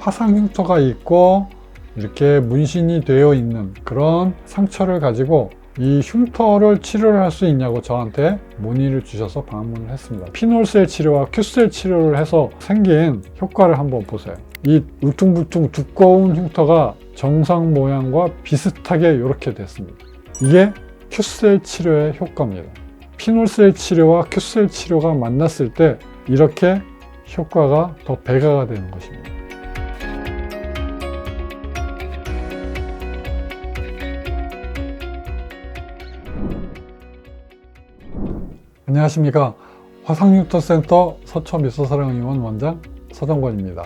화상 흉터가 있고 이렇게 문신이 되어 있는 그런 상처를 가지고 이 흉터를 치료를 할 수 있냐고 저한테 문의를 주셔서 방문을 했습니다. 피놀셀 치료와 큐셀 치료를 해서 생긴 효과를 한번 보세요. 이 울퉁불퉁 두꺼운 흉터가 정상 모양과 비슷하게 이렇게 됐습니다. 이게 큐셀 치료의 효과입니다. 피놀셀 치료와 큐셀 치료가 만났을 때 이렇게 효과가 더 배가가 되는 것입니다. 안녕하십니까. 화상흉터센터 서초미소사랑의원 원장 서정권입니다.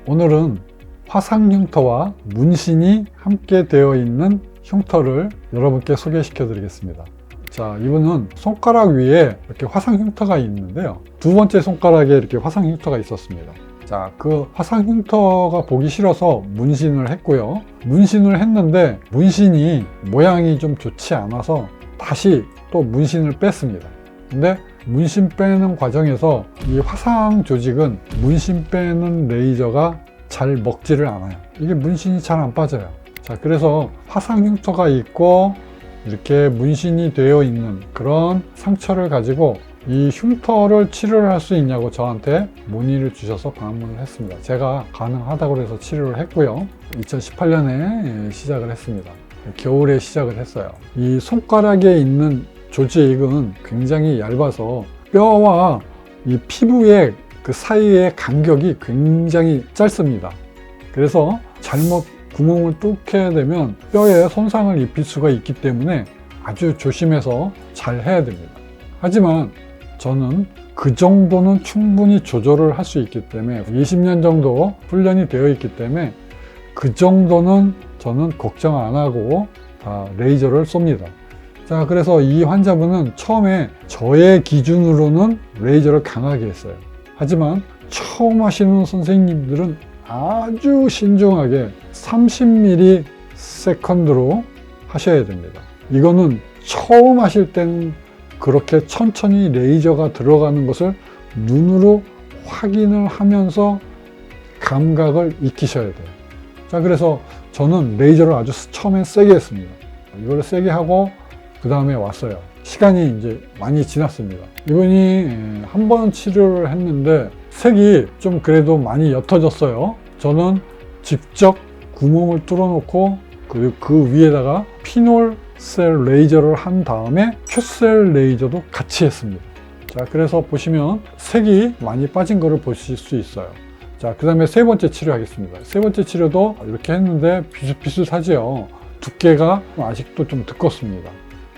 오늘은 화상흉터와 문신이 함께 되어 있는 흉터를 여러분께 소개시켜 드리겠습니다. 자, 이분은 손가락 위에 이렇게 화상흉터가 있는데요. 두 번째 손가락에 이렇게 화상흉터가 있었습니다. 자, 그 화상흉터가 보기 싫어서 문신을 했고요. 문신을 했는데 문신이 모양이 좀 좋지 않아서 다시 또 문신을 뺐습니다. 근데 문신 빼는 과정에서 이 화상 조직은 문신 빼는 레이저가 잘 먹지를 않아요. 이게 문신이 잘 안 빠져요. 자, 그래서 화상 흉터가 있고 이렇게 문신이 되어 있는 그런 상처를 가지고 이 흉터를 치료를 할 수 있냐고 저한테 문의를 주셔서 방문을 했습니다. 제가 가능하다고 해서 치료를 했고요. 2018년에 시작을 했습니다. 겨울에 시작을 했어요. 이 손가락에 있는 조직은 굉장히 얇아서 뼈와 이 피부의 그 사이의 간격이 굉장히 짧습니다. 그래서 잘못 구멍을 뚫게 되면 뼈에 손상을 입힐 수가 있기 때문에 아주 조심해서 잘 해야 됩니다. 하지만 저는 그 정도는 충분히 조절을 할 수 있기 때문에 20년 정도 훈련이 되어 있기 때문에 그 정도는 저는 걱정 안 하고 다 레이저를 쏩니다. 자, 그래서 이 환자분은 처음에 저의 기준으로는 레이저를 강하게 했어요. 하지만 처음 하시는 선생님들은 아주 신중하게 30mm 세컨드로 하셔야 됩니다. 이거는 처음 하실 때는 그렇게 천천히 레이저가 들어가는 것을 눈으로 확인을 하면서 감각을 익히셔야 돼요. 자, 그래서 저는 레이저를 아주 처음에 세게 했습니다. 이걸 세게 하고 그 다음에 왔어요. 시간이 이제 많이 지났습니다. 이분이 한 번 치료를 했는데 색이 좀 그래도 많이 옅어졌어요. 저는 직접 구멍을 뚫어 놓고 그 위에다가 피놀셀 레이저를 한 다음에 큐셀 레이저도 같이 했습니다. 자, 그래서 보시면 색이 많이 빠진 거를 보실 수 있어요. 자, 그 다음에 세 번째 치료하겠습니다. 세 번째 치료도 이렇게 했는데 비슷비슷하죠. 두께가 아직도 좀 두껍습니다.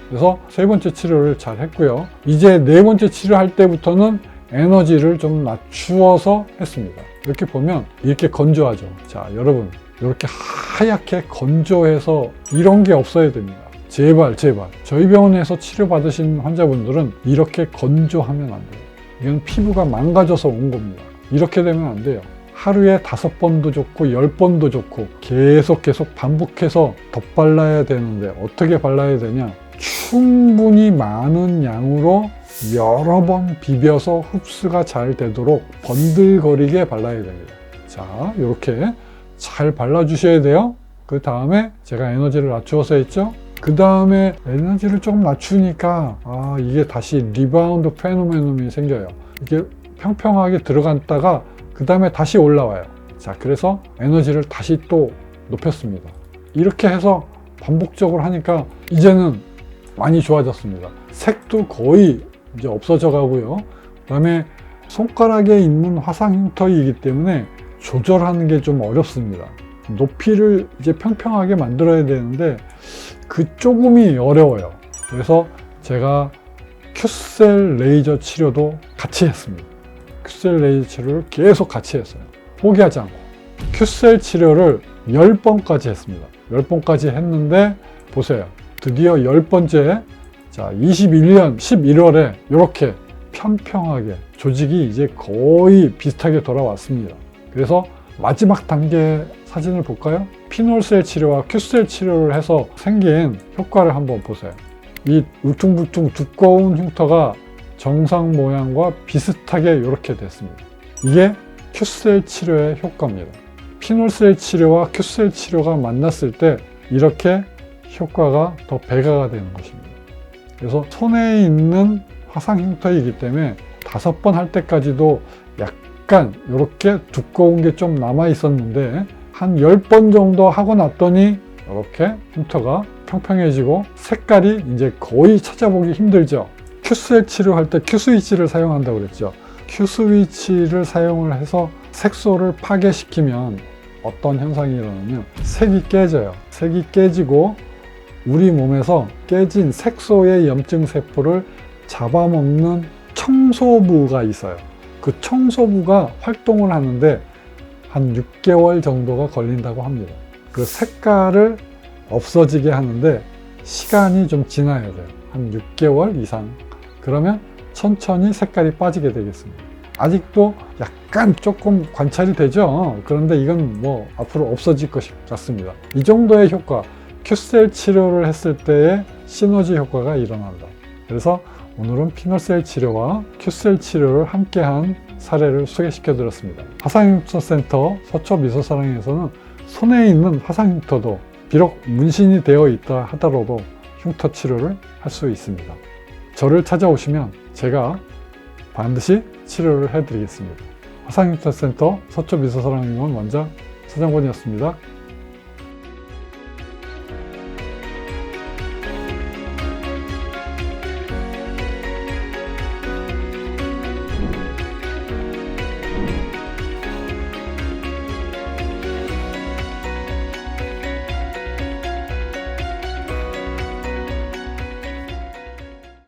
그래서 세 번째 치료를 잘 했고요. 이제 네 번째 치료할 때부터는 에너지를 좀 낮추어서 했습니다. 이렇게 보면 이렇게 건조하죠. 자, 여러분, 이렇게 하얗게 건조해서 이런 게 없어야 됩니다. 제발 저희 병원에서 치료받으신 환자분들은 이렇게 건조하면 안 돼요. 이건 피부가 망가져서 온 겁니다. 이렇게 되면 안 돼요. 하루에 5번도 좋고 10번도 좋고 계속 반복해서 덧발라야 되는데 어떻게 발라야 되냐? 충분히 많은 양으로 여러 번 비벼서 흡수가 잘 되도록 번들거리게 발라야 됩니다. 자, 이렇게 잘 발라주셔야 돼요. 그 다음에 제가 에너지를 낮추어서 했죠. 그 다음에 에너지를 조금 낮추니까 이게 다시 리바운드 페노메논이 생겨요. 이게 평평하게 들어갔다가 그 다음에 다시 올라와요. 자, 그래서 에너지를 다시 또 높였습니다. 이렇게 해서 반복적으로 하니까 이제는 많이 좋아졌습니다. 색도 거의 이제 없어져 가고요. 그 다음에 손가락에 있는 화상 흉터이기 때문에 조절하는 게 좀 어렵습니다. 높이를 이제 평평하게 만들어야 되는데 그 조금이 어려워요. 그래서 제가 큐셀 레이저 치료도 같이 했습니다. 큐셀 레이저 치료를 계속 같이 했어요. 포기하지 않고. 큐셀 치료를 10번까지 했습니다. 10번까지 했는데 보세요. 드디어 10번째, 자, 21년 11월에 이렇게 평평하게 조직이 이제 거의 비슷하게 돌아왔습니다. 그래서 마지막 단계 사진을 볼까요? 피놀셀 치료와 큐셀 치료를 해서 생긴 효과를 한번 보세요. 이 울퉁불퉁 두꺼운 흉터가 정상 모양과 비슷하게 이렇게 됐습니다. 이게 큐셀 치료의 효과입니다. 피놀셀 치료와 큐셀 치료가 만났을 때 이렇게 효과가 더 배가가 되는 것입니다. 그래서 손에 있는 화상 흉터이기 때문에 5번 할 때까지도 약간 이렇게 두꺼운 게 좀 남아 있었는데 한 10번 정도 하고 났더니 이렇게 흉터가 평평해지고 색깔이 이제 거의 찾아보기 힘들죠. 큐셀 치료할 때 큐스위치를 사용한다고 그랬죠. 큐스위치를 사용을 해서 색소를 파괴시키면 어떤 현상이 일어나면 색이 깨져요. 색이 깨지고 우리 몸에서 깨진 색소의 염증 세포를 잡아먹는 청소부가 있어요. 그 청소부가 활동을 하는데 한 6개월 정도가 걸린다고 합니다. 그 색깔을 없어지게 하는데 시간이 좀 지나야 돼요. 한 6개월 이상. 그러면 천천히 색깔이 빠지게 되겠습니다. 아직도 약간 조금 관찰이 되죠. 그런데 이건 뭐 앞으로 없어질 것 같습니다. 이 정도의 효과, 큐셀 치료를 했을 때의 시너지 효과가 일어난다. 그래서 오늘은 피놀셀 치료와 큐셀 치료를 함께한 사례를 소개시켜 드렸습니다. 화상흉터센터 서초미소사랑에서는 손에 있는 화상흉터도 비록 문신이 되어 있다 하더라도 흉터 치료를 할 수 있습니다. 저를 찾아오시면 제가 반드시 치료를 해드리겠습니다. 화상흉터센터 서초미소사랑의원 원장 서정권이었습니다.